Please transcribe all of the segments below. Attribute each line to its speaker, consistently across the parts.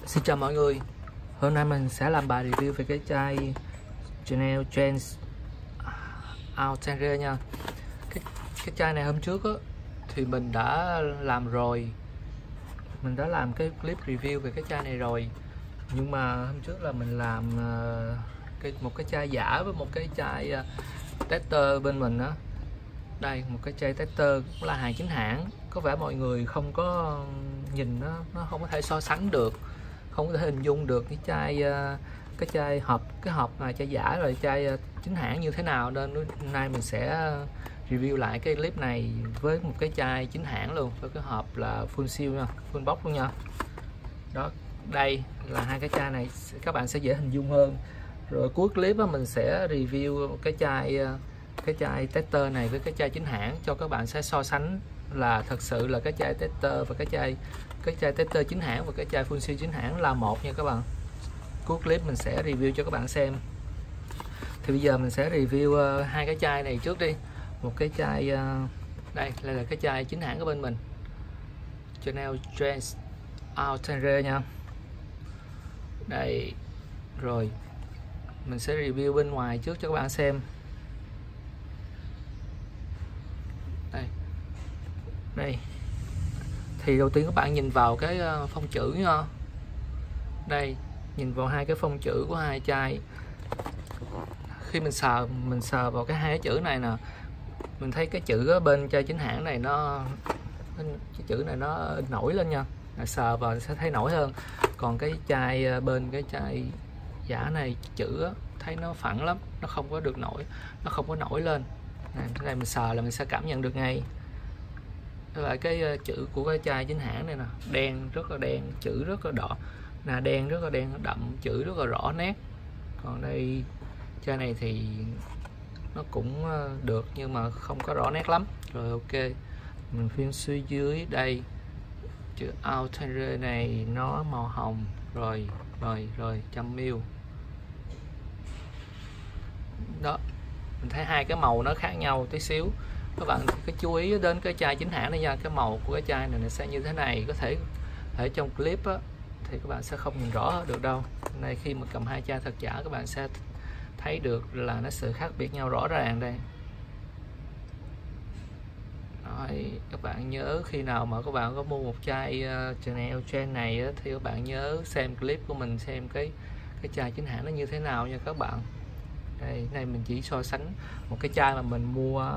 Speaker 1: Xin chào mọi người. Hôm nay mình sẽ làm bài review về cái chai Chanel Trends Outre nha. Cái chai này hôm trước á, thì mình đã làm rồi. Mình đã làm cái clip review về cái chai này rồi. Nhưng mà hôm trước là mình làm một cái chai giả với một cái chai tester bên mình á. Đây, một cái chai tester cũng là hàng chính hãng. Có vẻ mọi người không có nhìn nó không có thể so sánh được, không có thể hình dung được cái chai hộp chai giả rồi chai chính hãng như thế nào, nên hôm nay mình sẽ review lại cái clip này với một cái chai chính hãng luôn, với cái hộp là full seal nha, full box luôn nha. Đó, đây là hai cái chai này, các bạn sẽ dễ hình dung hơn. Rồi cuối clip đó, mình sẽ review cái chai tester này với cái chai chính hãng cho các bạn sẽ so sánh là thật sự là cái chai tester và cái chai tester chính hãng và cái chai full seal chính hãng là một nha các bạn. Cuối clip mình sẽ review cho các bạn xem. Thì bây giờ mình sẽ review hai cái chai này trước đi. Một cái chai đây là cái chai chính hãng của bên mình, Chanel Trends Outre nha. Đây, rồi mình sẽ review bên ngoài trước cho các bạn xem. Đây, thì đầu tiên các bạn nhìn vào cái phông chữ nha. Đây, nhìn vào hai cái phông chữ của hai chai. Khi mình sờ vào hai cái chữ này nè, mình thấy cái chữ ở bên chai chính hãng này cái chữ này nó nổi lên nha. Sờ vào sẽ thấy nổi hơn. Còn cái chai bên cái chai giả này chữ thấy nó phẳng lắm, nó không có được nổi, nó không có nổi lên. Cái này mình sờ là mình sẽ cảm nhận được ngay. Đó là cái chữ của cái chai chính hãng này nè, đen, rất là đen, chữ rất là đỏ nè, đen rất là đen đậm, chữ rất là rõ nét. Còn đây chai này thì nó cũng được nhưng mà không có rõ nét lắm. Rồi ok, mình phim suy dưới đây chữ Outre này nó màu hồng, rồi 100ml. Đó, mình thấy hai cái màu nó khác nhau tí xíu. Các bạn cứ chú ý đến cái chai chính hãng này nha, cái màu của cái chai này nó sẽ như thế này. Có thể ở trong clip á, thì các bạn sẽ không nhìn rõ được đâu. Này khi mà cầm hai chai thật giả các bạn sẽ thấy được là nó sự khác biệt nhau rõ ràng đây. Rồi, các bạn nhớ khi nào mà các bạn có mua một chai Chanel Trend này á, thì các bạn nhớ xem clip của mình xem cái chai chính hãng nó như thế nào nha các bạn. Đây, này mình chỉ so sánh một cái chai mà mình mua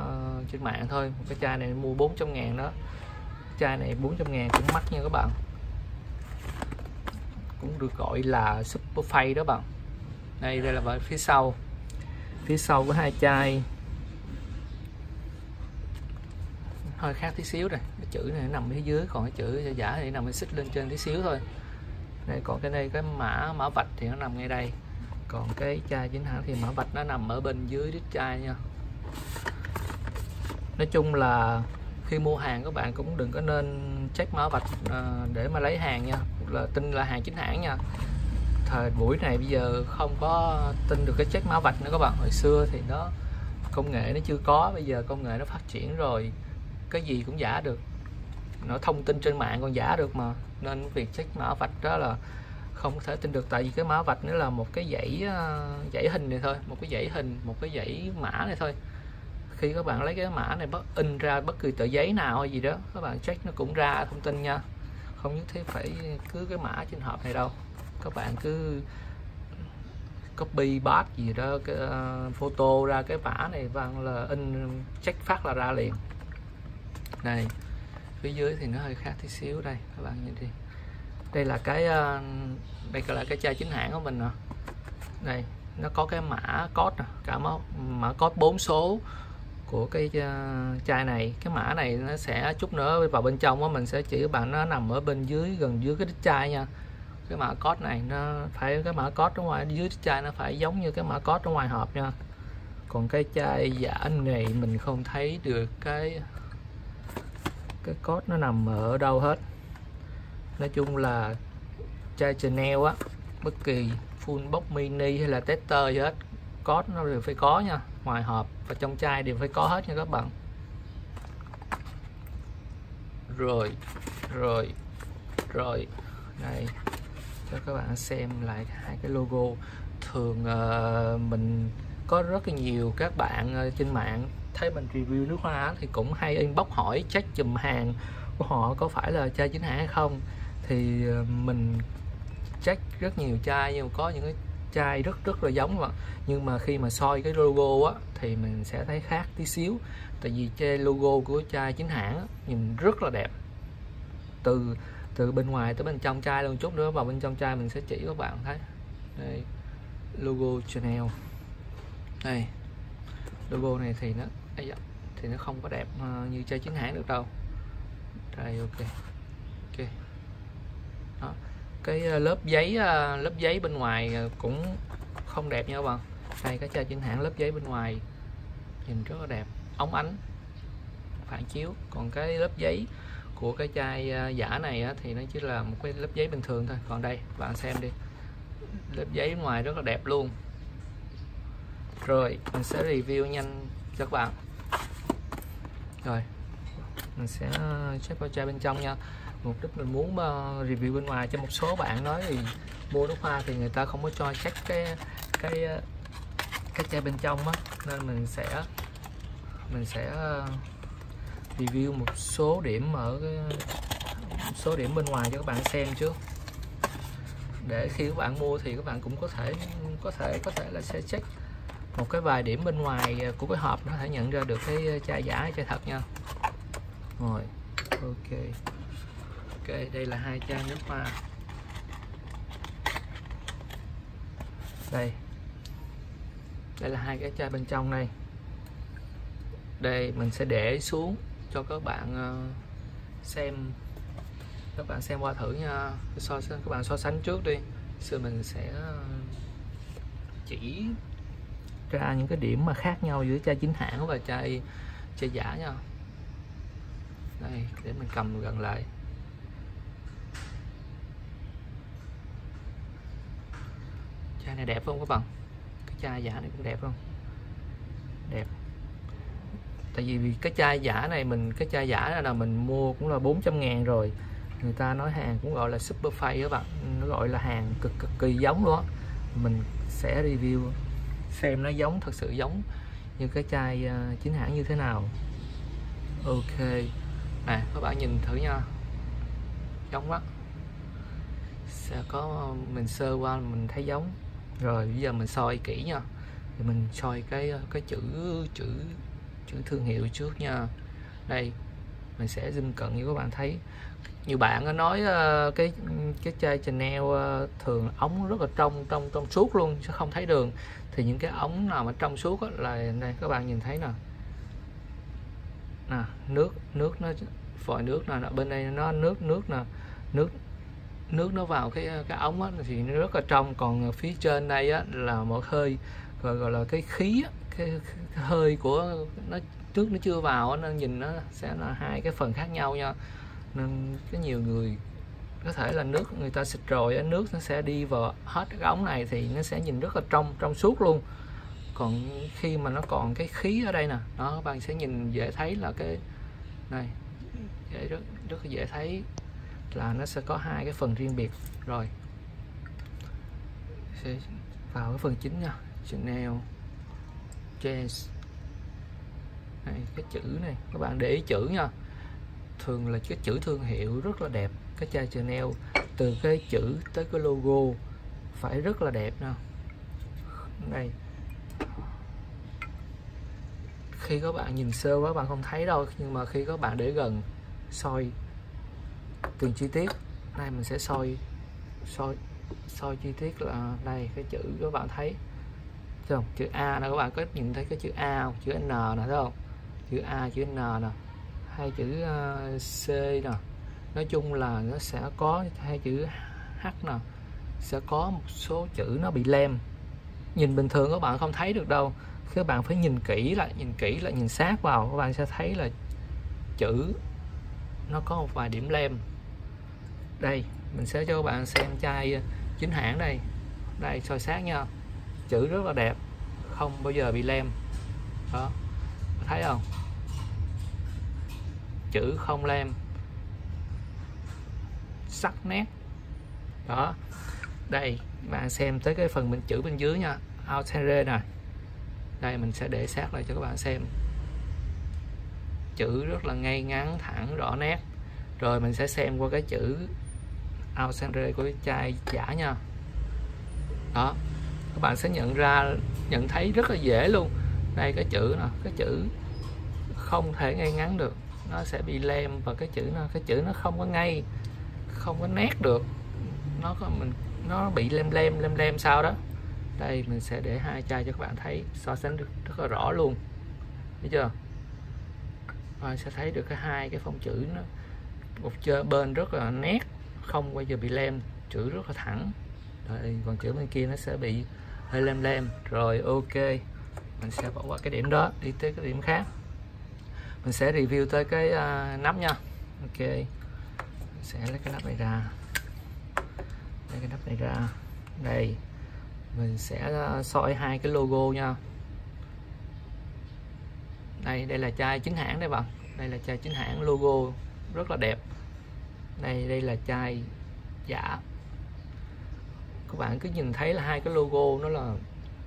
Speaker 1: trên mạng thôi. Một cái chai này mua 400.000 đó. Chai này 400.000 cũng mắc nha các bạn. Cũng được gọi là super phay đó bạn. Đây là về phía sau. Phía sau của hai chai hơi khác tí xíu này. Cái chữ này nằm phía dưới, còn cái chữ giả thì nằm xích lên trên tí xíu thôi. Đây, còn cái đây cái mã vạch thì nó nằm ngay đây. Còn cái chai chính hãng thì mã vạch nó nằm ở bên dưới đít chai nha. Nói chung là khi mua hàng các bạn cũng đừng có nên check mã vạch để mà lấy hàng nha, là tin là hàng chính hãng nha. Thời buổi này bây giờ không có tin được cái check mã vạch nữa các bạn. Hồi xưa thì nó công nghệ nó chưa có, bây giờ công nghệ nó phát triển rồi, cái gì cũng giả được. Nó thông tin trên mạng còn giả được mà, nên việc check mã vạch đó là không có thể tin được. Tại vì cái mã vạch nó là một cái dãy hình này thôi, một cái dãy hình, một cái dãy mã này thôi. Khi các bạn lấy cái mã này in ra bất kỳ tờ giấy nào hay gì đó, các bạn check nó cũng ra thông tin nha. Không nhất thiết phải cứ cái mã trên hộp này đâu. Các bạn cứ copy paste gì đó, cái photo ra cái mã này vang là in check phát là ra liền. Này, phía dưới thì nó hơi khác tí xíu đây, các bạn nhìn đi. Đây là đây là cái chai chính hãng của mình nè. Đây, nó có cái mã code nè, cả mã code 4 số của cái chai này. Cái mã này nó sẽ chút nữa vào bên trong á, mình sẽ chỉ các bạn, nó nằm ở bên dưới, gần dưới cái đít chai nha. Cái mã code này nó phải, cái mã code ở ngoài dưới đít chai nó phải giống như cái mã code ở ngoài hộp nha. Còn cái chai giả này mình không thấy được cái code nó nằm ở đâu hết. Nói chung là chai Chanel á, bất kỳ full box mini hay là tester gì hết, code nó đều phải có nha, ngoài hộp và trong chai đều phải có hết nha các bạn. Rồi đây, cho các bạn xem lại hai cái logo. Thường mình có rất là nhiều các bạn trên mạng thấy mình review nước hoa thì cũng hay inbox hỏi check chùm hàng của họ có phải là chai chính hãng hay không. Thì mình check rất nhiều chai, nhưng mà có những cái chai rất là giống mà, nhưng mà khi mà soi cái logo á thì mình sẽ thấy khác tí xíu. Tại vì chai logo của chai chính hãng á, nhìn rất là đẹp từ bên ngoài tới bên trong chai luôn. Chút nữa vào bên trong chai mình sẽ chỉ các bạn thấy đây, logo Chanel đây. Logo này thì nó không có đẹp như chai chính hãng được đâu. Đây, ok. Đó. Cái lớp giấy bên ngoài cũng không đẹp nha các bạn. Đây, cái chai chính hãng lớp giấy bên ngoài nhìn rất là đẹp, óng ánh, phản chiếu. Còn cái lớp giấy của cái chai giả này thì nó chỉ là một cái lớp giấy bình thường thôi. Còn đây bạn xem đi, lớp giấy bên ngoài rất là đẹp luôn. Rồi mình sẽ review nhanh cho các bạn. Rồi mình sẽ check vào chai bên trong nha. Mục đích mình muốn review bên ngoài cho một số bạn nói thì mua nước hoa thì người ta không có cho check cái chai bên trong á, nên mình sẽ review một số điểm bên ngoài cho các bạn xem trước, để khi các bạn mua thì các bạn cũng có thể là sẽ check một cái vài điểm bên ngoài của cái hộp, nó có thể nhận ra được cái chai giả hay chai thật nha. Rồi, ok, đây là hai chai nước hoa. Đây là hai cái chai bên trong đây. Đây mình sẽ để xuống cho các bạn xem. Các bạn xem qua thử nha. Các bạn so sánh trước đi, rồi mình sẽ chỉ ra những cái điểm mà khác nhau giữa chai chính hãng và chai giả nha. Đây, để mình cầm gần lại. Chai này đẹp không các bạn? Cái chai giả này cũng đẹp không? Đẹp. Tại vì cái chai giả này cái chai giả là mình mua cũng là 400.000 rồi. Người ta nói hàng cũng gọi là super fake các bạn, nó gọi là hàng cực kỳ giống luôn á. Mình sẽ review xem nó giống, thật sự giống như cái chai chính hãng như thế nào. Ok nè, các bạn nhìn thử nha, giống quá. Sẽ có mình sơ qua mình thấy giống. Rồi bây giờ mình soi kỹ nha, thì mình soi cái chữ thương hiệu trước nha. Đây mình sẽ zoom cận như các bạn thấy. Nhiều bạn nói cái chai Chanel thường ống rất là trong suốt luôn chứ không thấy đường. Thì những cái ống nào mà trong suốt là này, các bạn nhìn thấy nè, nước nó vòi nước nè, bên đây nó nước nè, nước nó vào cái ống á, thì nó rất là trong. Còn phía trên đây á, là một hơi gọi là cái khí á, cái hơi của nó, nước nó chưa vào á, nên nhìn nó sẽ là hai cái phần khác nhau nha. Nên có nhiều người có thể là nước người ta xịt rồi á, nước nó sẽ đi vào hết cái ống này thì nó sẽ nhìn rất là trong suốt luôn. Còn khi mà nó còn cái khí ở đây nè, đó các bạn sẽ nhìn dễ thấy là cái này, rất là dễ thấy là nó sẽ có hai cái phần riêng biệt. Rồi sẽ vào cái phần chính nha, Chanel Jazz này, cái chữ này các bạn để ý chữ nha, thường là cái chữ thương hiệu rất là đẹp. Cái chai Chanel từ cái chữ tới cái logo phải rất là đẹp nè. Đây, khi các bạn nhìn sơ các bạn không thấy đâu, nhưng mà khi các bạn để gần soi từng chi tiết, đây mình sẽ soi chi tiết là đây, cái chữ các bạn thấy không? Chữ A nè, các bạn có nhìn thấy cái chữ A không? Chữ N nè, thấy không? Chữ A, chữ N nè, hai chữ C nè. Nói chung là nó sẽ có hai chữ H nè, sẽ có một số chữ nó bị lem. Nhìn bình thường các bạn không thấy được đâu, các bạn phải nhìn kỹ lại, nhìn sát vào, các bạn sẽ thấy là chữ nó có một vài điểm lem. Đây mình sẽ cho các bạn xem chai chính hãng đây. Đây soi sát nha, chữ rất là đẹp, không bao giờ bị lem. Đó, thấy không? Chữ không lem, sắc nét. Đó, Đây các bạn xem tới cái phần bên chữ bên dưới nha, Altenre nè. Đây mình sẽ để sát lại cho các bạn xem. Chữ rất là ngay ngắn, thẳng, rõ nét. Rồi mình sẽ xem qua cái chữ Altenre của cái chai giả nha. Đó, các bạn sẽ nhận thấy rất là dễ luôn. Đây cái chữ nè, cái chữ không thể ngay ngắn được, nó sẽ bị lem, và cái chữ nó không có ngay, không có nét được, nó bị lem sao đó. Đây mình sẽ để hai chai cho các bạn thấy, so sánh được rất là rõ luôn, thấy chưa? Và sẽ thấy được hai cái phông chữ nó một bên rất là nét, không bao giờ bị lem, chữ rất là thẳng. Đây, còn chữ bên kia nó sẽ bị hơi lem. Rồi ok, mình sẽ bỏ qua cái điểm đó, đi tới cái điểm khác. Mình sẽ review tới cái nắp nha. Ok, mình sẽ lấy cái nắp này ra, đây mình sẽ soi hai cái logo nha. Đây là chai chính hãng đây bạn, đây là chai chính hãng, logo rất là đẹp. Đây là chai giả. Các bạn cứ nhìn thấy là hai cái logo nó là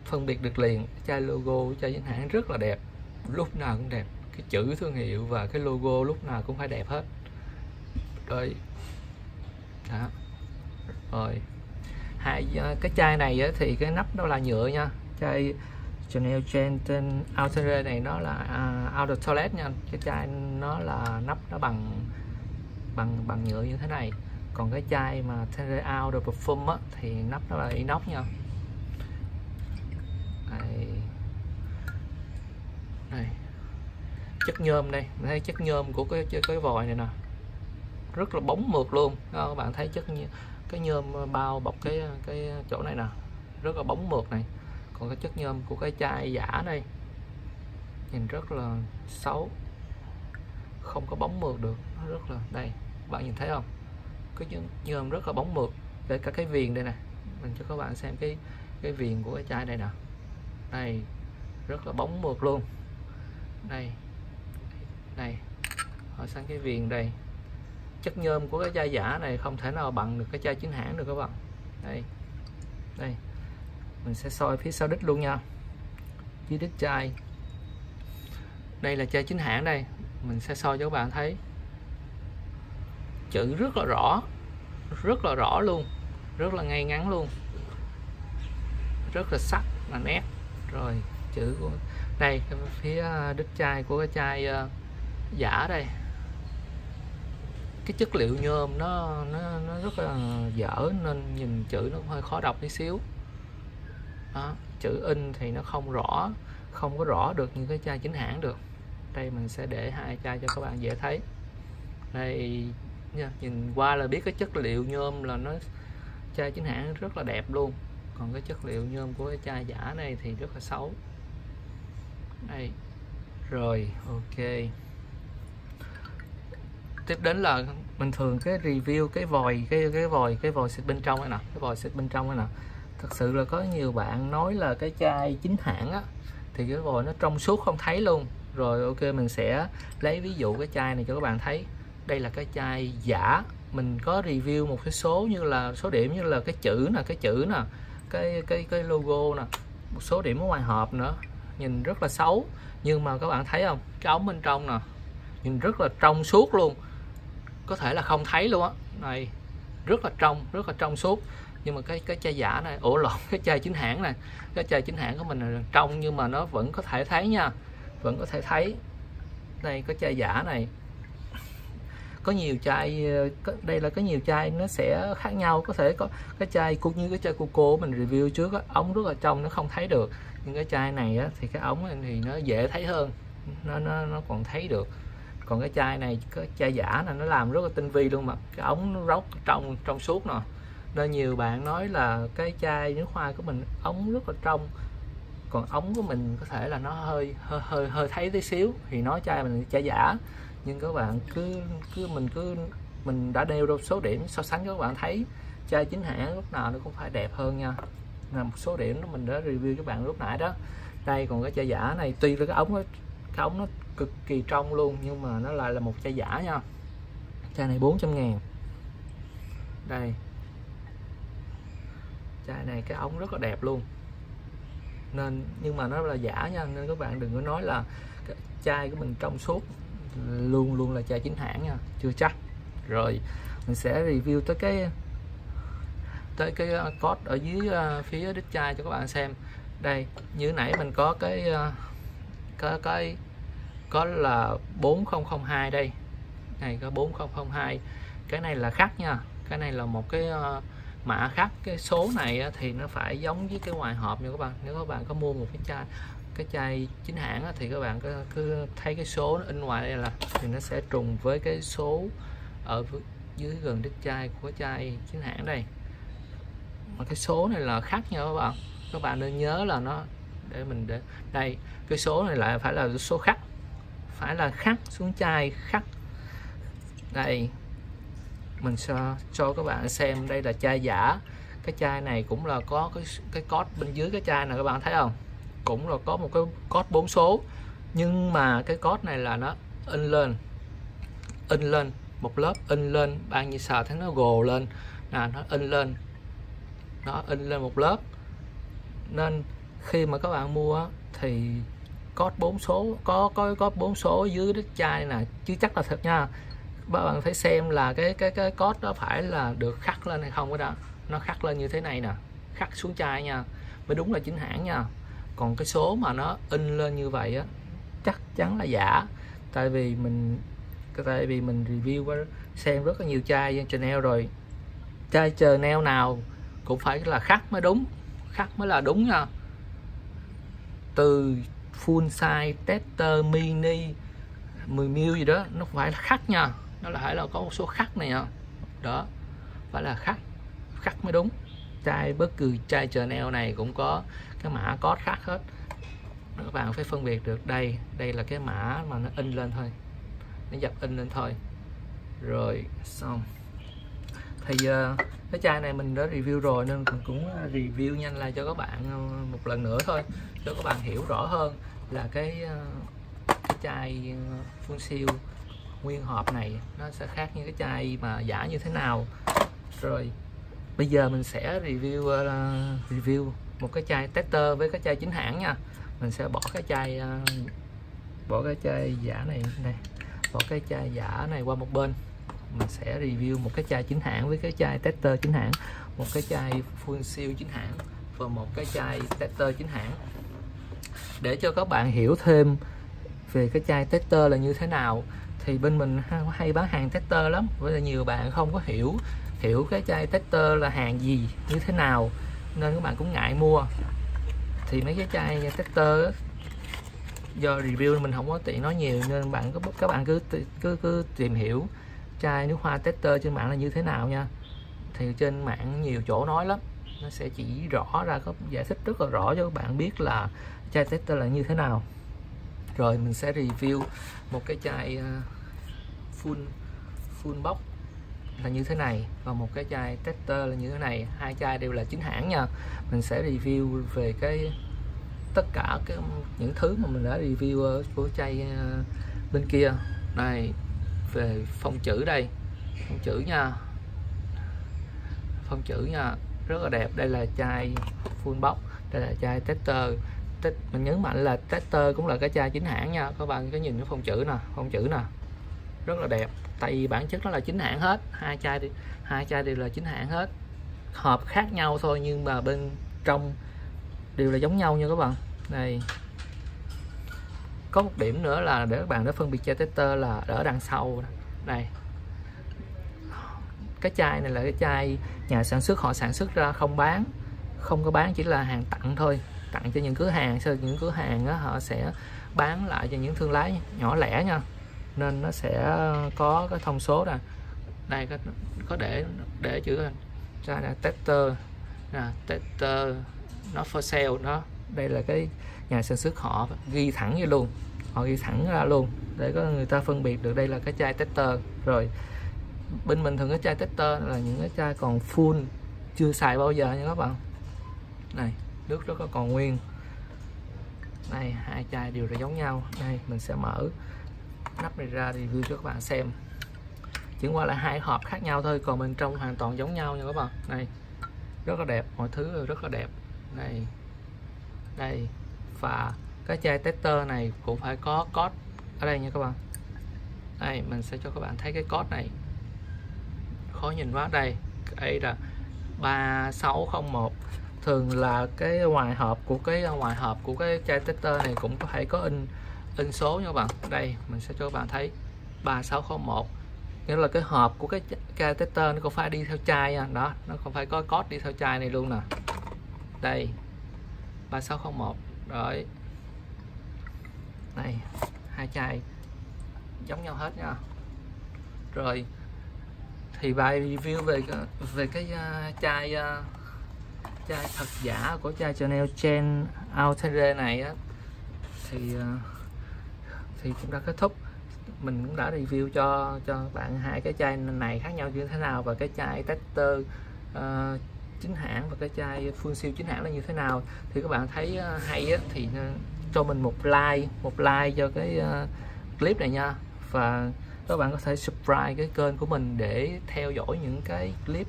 Speaker 1: phân biệt được liền. Chai logo chai chính hãng rất là đẹp, lúc nào cũng đẹp, cái chữ thương hiệu và cái logo lúc nào cũng phải đẹp hết. Rồi đó. Rồi cái chai này thì cái nắp đó là nhựa nha. Chai Chanel Gentle Altenre này nó là out of toilet nha. Cái chai nó là nắp nó bằng nhựa như thế này. Còn cái chai mà Altenre out of perfume thì nắp nó là inox nha. Đây. Chất nhôm đây, mình thấy chất nhôm của cái vòi này nè, rất là bóng mượt luôn. Các bạn thấy cái nhôm bao bọc cái chỗ này nè, rất là bóng mượt này. Còn cái chất nhôm của cái chai giả đây nhìn rất là xấu, không có bóng mượt được, nó rất là, đây bạn nhìn thấy không, cái nhôm rất là bóng mượt. Để cả cái viền đây nè, mình cho các bạn xem cái viền của cái chai này nè, đây rất là bóng mượt luôn. Đây hỏi sang cái viền đây, chất nhôm của cái chai giả này không thể nào bằng được cái chai chính hãng được các bạn. Đây mình sẽ soi phía sau đít luôn nha, phía đít chai. Đây là chai chính hãng đây, mình sẽ soi cho các bạn thấy chữ rất là rõ luôn, rất là ngay ngắn luôn, rất là sắc là nét. Rồi chữ của đây cái phía đít chai của cái chai giả đây, cái chất liệu nhôm nó rất là dở nên nhìn chữ nó hơi khó đọc tí xíu đó. Chữ in thì nó không có rõ được như cái chai chính hãng được. Đây mình sẽ để hai chai cho các bạn dễ thấy. Đây nha, nhìn qua là biết cái chất liệu nhôm là nó chai chính hãng rất là đẹp luôn, còn cái chất liệu nhôm của cái chai giả này thì rất là xấu. Đây rồi ok, tiếp đến là bình thường cái review cái vòi xịt bên trong này nè, cái vòi xịt bên trong này nè. Thật sự là có nhiều bạn nói là cái chai chính hãng á thì cái vòi nó trong suốt không thấy luôn. Rồi ok, mình sẽ lấy ví dụ cái chai này cho các bạn thấy. Đây là cái chai giả, mình có review một cái số như là số điểm như là cái chữ nè, cái logo nè, một số điểm ở ngoài hộp nữa, nhìn rất là xấu. Nhưng mà các bạn thấy không, cái ống bên trong nè, nhìn rất là trong suốt luôn, có thể là không thấy luôn á. Này rất là trong suốt. Nhưng mà cái chai giả này, cái chai chính hãng này, cái chai chính hãng của mình là trong nhưng mà nó vẫn có thể thấy nha, vẫn có thể thấy. Đây cái chai giả này có nhiều chai, đây là có nhiều chai nó sẽ khác nhau. Có thể có cái chai cũng như cái chai Coco mình review trước á, ống rất là trong nó không thấy được. Nhưng cái chai này á, thì cái ống này thì nó dễ thấy hơn, nó còn thấy được. Còn cái chai này, cái chai giả này nó làm rất là tinh vi luôn, mà cái ống nó róc trong suốt nè. Nên nhiều bạn nói là cái chai nước hoa của mình ống rất là trong, còn ống của mình có thể là nó hơi thấy tí xíu thì nói chai mình chai giả. Nhưng các bạn mình đã nêu ra số điểm so sánh cho các bạn thấy chai chính hãng lúc nào nó cũng phải đẹp hơn nha. Là một số điểm đó mình đã review cho bạn lúc nãy đó. Đây còn cái chai giả này, tuy là cái ống nó cực kỳ trong luôn nhưng mà nó lại là một chai giả nha. Chai này 400.000. Đây Chai này cái ống rất là đẹp luôn, nên nhưng mà nó là giả nha, nên các bạn đừng có nói là chai của mình trong suốt luôn luôn là chai chính hãng nha, chưa chắc. Rồi mình sẽ review tới cái code ở dưới phía đít chai cho các bạn xem. Đây, như nãy mình có có là 4002 đây, này có 4002, cái này là khắc nha, cái này là một cái mã khắc. Cái số này thì nó phải giống với cái ngoài hộp nha các bạn. Nếu các bạn có mua một cái chai chính hãng thì các bạn cứ thấy cái số nó in ngoài đây là thì nó sẽ trùng với cái số ở dưới gần đít chai của chai chính hãng đây. Mà cái số này là khắc nha các bạn nên nhớ là nó để đây, cái số này lại phải là số khắc, phải là khắc xuống chai khắc. Đây mình sẽ cho các bạn xem, đây là chai giả. Cái chai này cũng là có cái code bên dưới cái chai này, các bạn thấy không, cũng là có một cái code 4 số, nhưng mà cái code này là nó in lên một lớp, in lên bạn như sờ thấy nó gồ lên nè, nó in lên một lớp. Nên khi mà các bạn mua thì code 4 số có code 4 số dưới đít chai nè, chứ chắc là thật nha. Các bạn phải xem là cái code đó phải là được khắc lên hay không. Cái đó nó khắc lên như thế này nè, khắc xuống chai nha, mới đúng là chính hãng nha. Còn cái số mà nó in lên như vậy á chắc chắn là giả. Tại vì mình review xem rất là nhiều chai Chanel rồi, chai Chanel nào cũng phải là khắc mới đúng, khắc mới là đúng nha. Từ full size, tester, mini, 10ml gì đó nó phải là khắc nha, nó phải là có một số khắc này nha, đó phải là khắc mới đúng. Chai bất cứ chai Chanel này cũng có cái mã code khắc hết, các bạn phải phân biệt được. Đây là cái mã mà nó in lên thôi, nó dập in lên thôi. Rồi xong thì cái chai này mình đã review rồi nên mình cũng review nhanh lại cho các bạn một lần nữa thôi, cho các bạn hiểu rõ hơn là cái chai full seal nguyên hộp này nó sẽ khác như cái chai mà giả như thế nào. Rồi bây giờ mình sẽ review một cái chai tester với cái chai chính hãng nha. Mình sẽ bỏ cái chai giả này, bỏ cái chai giả này qua một bên. Mình sẽ review một cái chai chính hãng với cái chai tester chính hãng, một cái chai full seal chính hãng và một cái chai tester chính hãng, để cho các bạn hiểu thêm về cái chai tester là như thế nào. Thì bên mình hay bán hàng tester lắm, với là nhiều bạn không có hiểu cái chai tester là hàng gì như thế nào, nên các bạn cũng ngại mua. Thì mấy cái chai tester do review mình không có tiện nói nhiều, nên các bạn cứ tìm hiểu chai nước hoa tester trên mạng là như thế nào nha. Thì trên mạng nhiều chỗ nói lắm, nó sẽ chỉ rõ ra, có giải thích rất là rõ cho các bạn biết là chai tester là như thế nào. Rồi mình sẽ review một cái chai full box là như thế này, và một cái chai tester là như thế này. Hai chai đều là chính hãng nha. Mình sẽ review về tất cả những thứ mà mình đã review của chai bên kia. Này, về phông chữ đây, phông chữ nha, rất là đẹp. Đây là chai full box, đây là chai tester. Mình nhấn mạnh là tester cũng là cái chai chính hãng nha. Các bạn có nhìn cái phông chữ nè, rất là đẹp. Tại vì bản chất nó là chính hãng hết, hai chai đều là chính hãng hết, hộp khác nhau thôi nhưng mà bên trong đều là giống nhau nha các bạn. Này, có một điểm nữa là để các bạn để phân biệt chai tester là ở đằng sau đây. Cái chai này là cái chai nhà sản xuất họ sản xuất ra, không có bán, chỉ là hàng tặng thôi, tặng cho những cửa hàng. Sau những cửa hàng đó, họ sẽ bán lại cho những thương lái nhỏ lẻ nha, nên nó sẽ có cái thông số nè. Đây có để chữ chai là tester nè, tester not for sale đó. Đây là cái nhà sản xuất họ ghi thẳng như luôn, họ ghi thẳng ra luôn để có người ta phân biệt được đây là cái chai tester. Rồi bên mình thường cái chai tester là những cái chai còn full, chưa xài bao giờ nha các bạn. Này, nước rất là còn nguyên. Đây, hai chai đều là giống nhau. Đây, mình sẽ mở nắp này ra review cho các bạn xem. Chỉ qua là hai hộp khác nhau thôi, còn bên trong hoàn toàn giống nhau nha các bạn. Này, rất là đẹp, mọi thứ rất là đẹp. Đây, đây, và cái chai tester này cũng phải có code ở đây nha các bạn. Đây mình sẽ cho các bạn thấy cái code này, khó nhìn quá. Đây là 3601. Thường là cái ngoài hộp của cái chai tester này cũng có thể có in số nha các bạn. Đây mình sẽ cho các bạn thấy 3601, nghĩa là cái hộp của cái chai tester nó cũng phải đi theo chai nha. Đó, nó còn phải có code đi theo chai này luôn nè. Đây 3601 rồi. Đây, hai chai giống nhau hết nha. Rồi thì bài review về cái chai thật giả của chai Chanel Chain Outre này á, thì cũng đã kết thúc. Mình cũng đã review cho bạn hai cái chai này khác nhau như thế nào, và cái chai tester chính hãng và cái chai full siêu chính hãng là như thế nào. Thì các bạn thấy hay á, thì cho mình một like cho cái clip này nha, và các bạn có thể subscribe cái kênh của mình để theo dõi những cái clip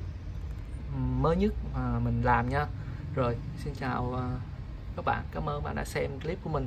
Speaker 1: mới nhất mà mình làm nha. Rồi xin chào các bạn, cảm ơn bạn đã xem clip của mình.